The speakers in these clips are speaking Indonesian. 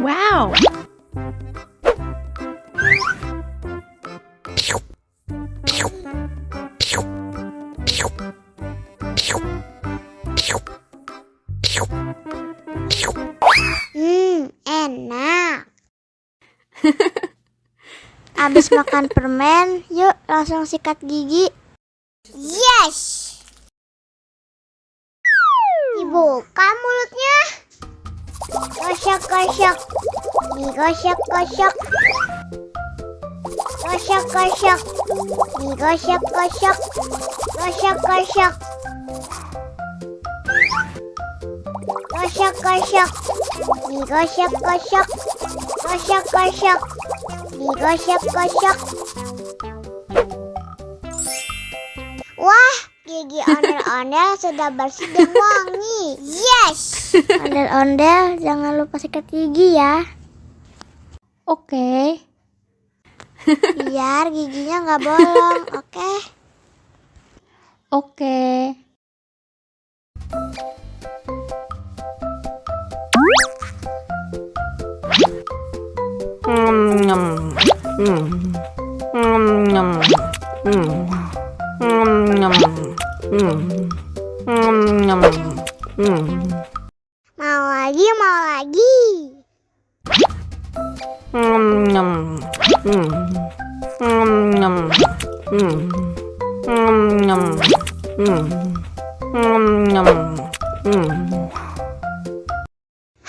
Wow! Enak. Abis makan permen, yuk langsung sikat gigi. Yes! Dibuka mulutnya. Gosok-gosok. Digosok-gosok. Gosok-gosok. Digosok-gosok. Gosok-gosok. Gosok-gosok. Digosok-gosok. Gosok-gosok. Digosok-gosok. Wah, gigi ondel-ondel sudah bersih dan wangi. Yes! Ondel-ondel, jangan lupa sikat gigi ya. Oke. Biar giginya nggak bolong, oke? Oke. Mau lagi, mau lagi.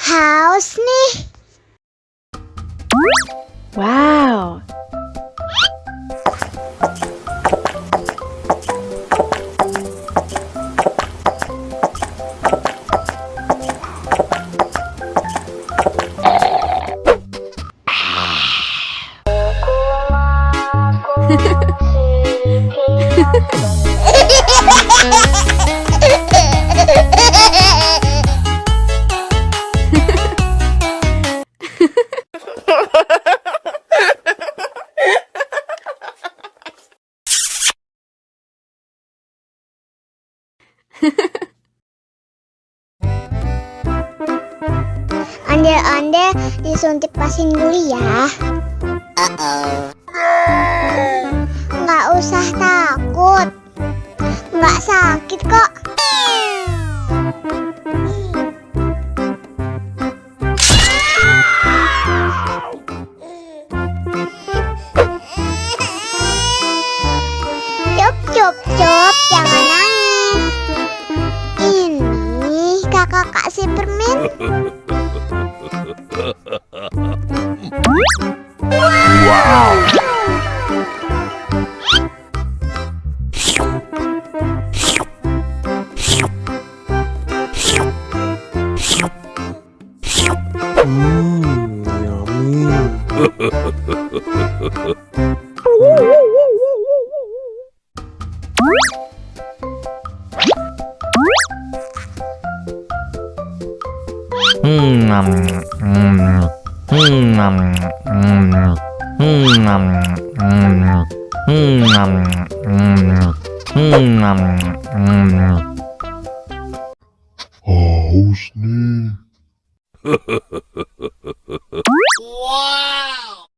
Haus nih. Wow! Ondel-ondel disuntik vaksin dulu ya. Nggak usah takut. Nggak sakit kok. Cup, cup, cup, jangan nangis. Ini kakak kasih permen. Wow! Haus nih. Wow!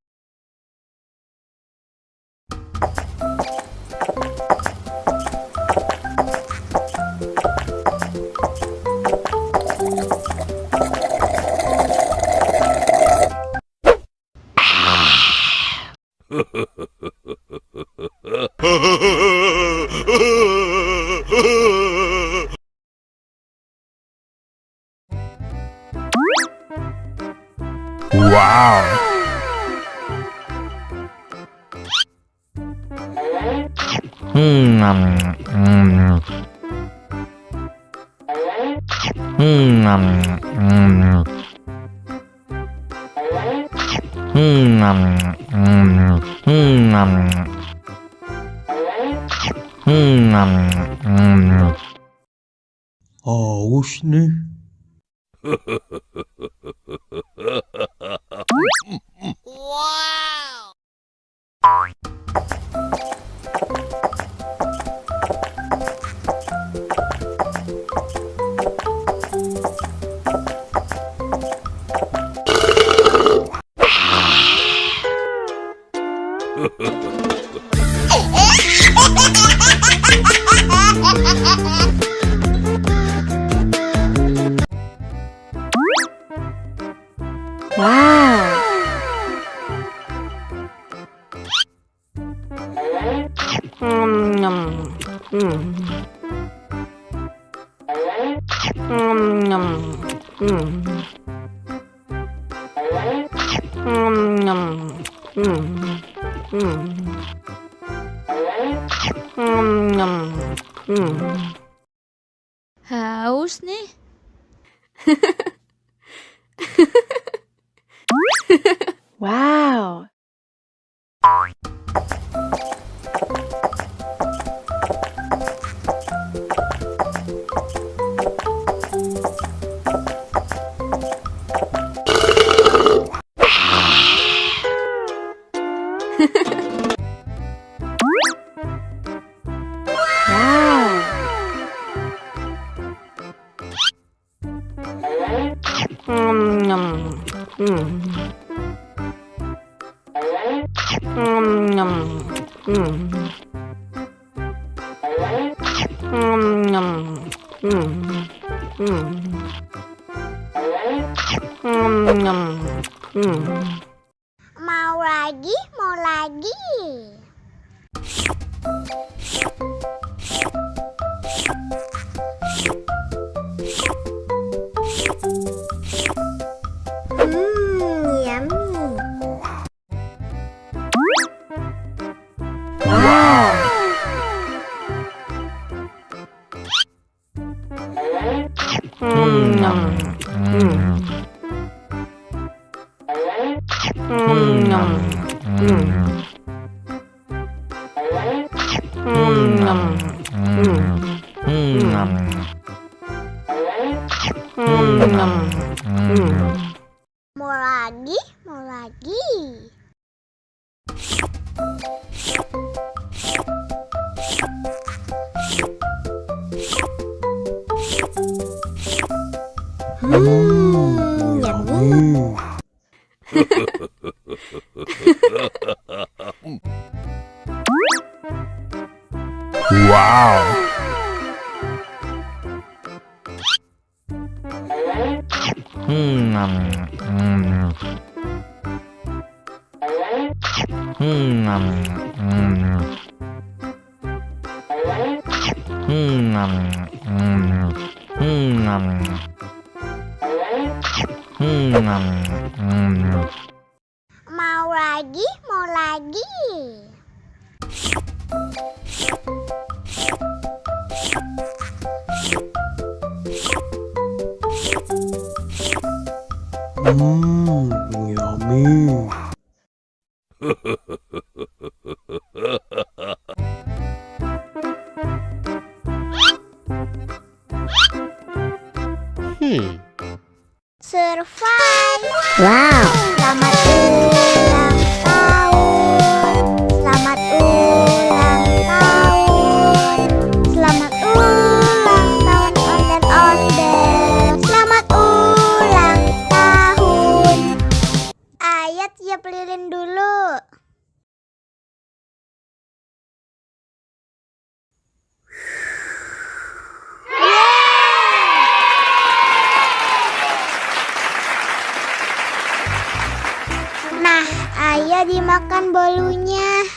Haus nih. Wow. Haus nih. Wow. Wow. Mau lagi, mau lagi. Yummy. Wow. Mau lagi, mau lagi. Yummy. Wow. Mau lagi, mau lagi. Yummy. Survive. Wow. Selamat ulang tahun. Selamat ulang tahun. Selamat ulang tahun ondel-ondel. Selamat ulang tahun. Ayat tiup lilin dulu. Nah, ayo dimakan bolunya.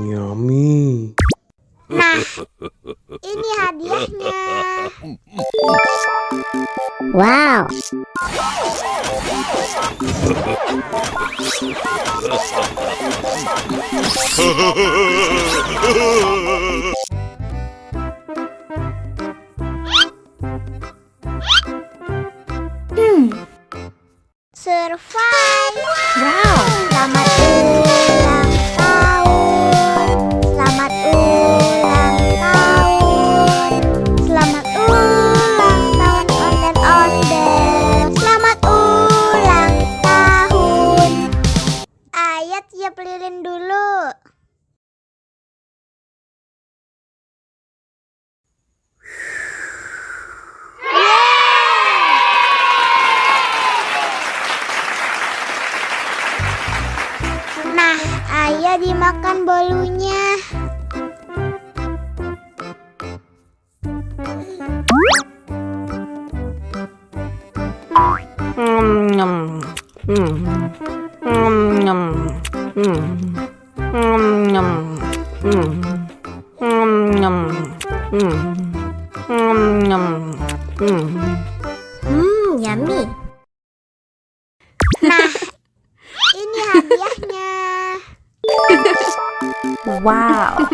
Yummy. Nah, ini hadiahnya. Wow. Survive. Wow. Selamat ulang tahun. Selamat ulang tahun. Selamat ulang tahun ondel-ondel. Selamat ulang tahun. Ayat tiup lilin dulu. Ayo dimakan bolunya. Yummy. Nah, ini hadiahnya. Wow.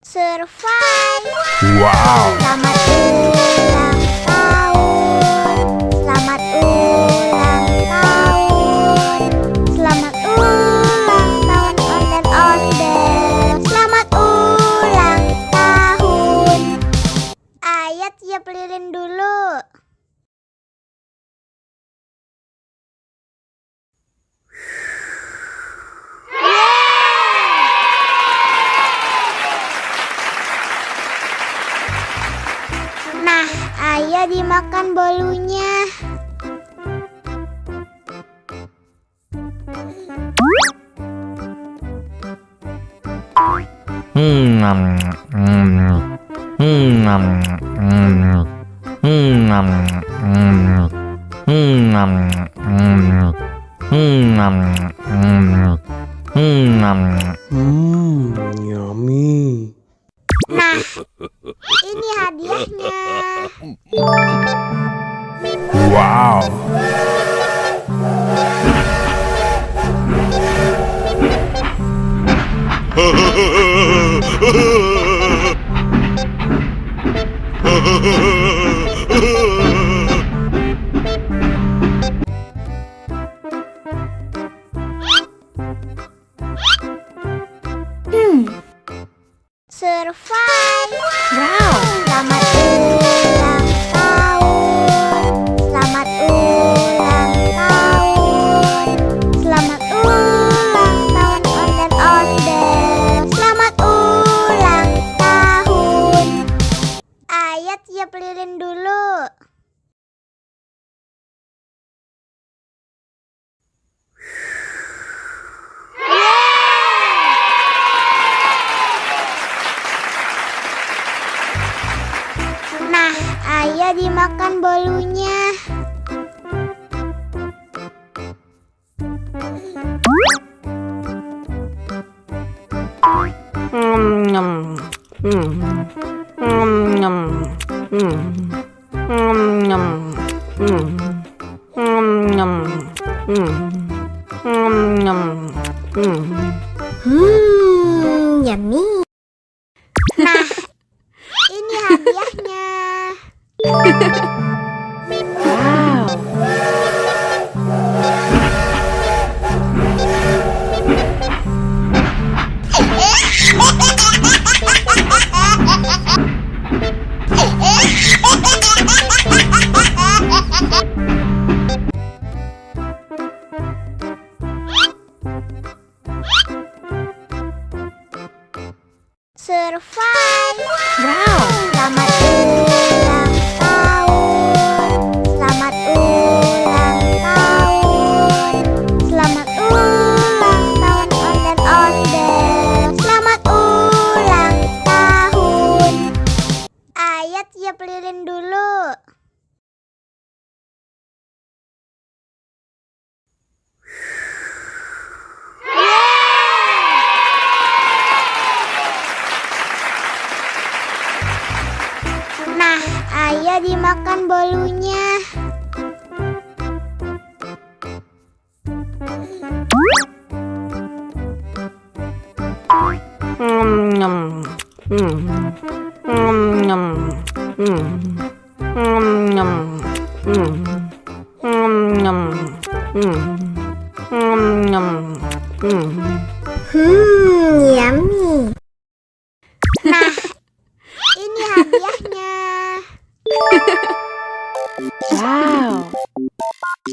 Survive. Wow. Selamat ulang tahun. Selamat ulang tahun. Selamat ulang tahun ondel-ondel. Selamat ulang tahun. Ayo tiup lilin dulu. Nah, ayo dimakan bolunya. Yummy. Nah, ini hadiahnya. Wow. Survive. Wow. Selamat ulang tahun. Selamat ulang tahun. Selamat ulang tahun ondel-ondel. Selamat ulang tahun. Ayo tiup lilin dulu. Nah, ayo dimakan bolunya. Yummy. Nah, ini hadiahnya. Wow. Survive. Wow. Selamat ulang tahun. Selamat ulang tahun. Selamat ulang tahun ondel-ondel. Selamat ulang tahun. Ayo tiup lilin dulu. Nah, ayo dimakan bolunya. Yummy. Nah, ini hadiahnya.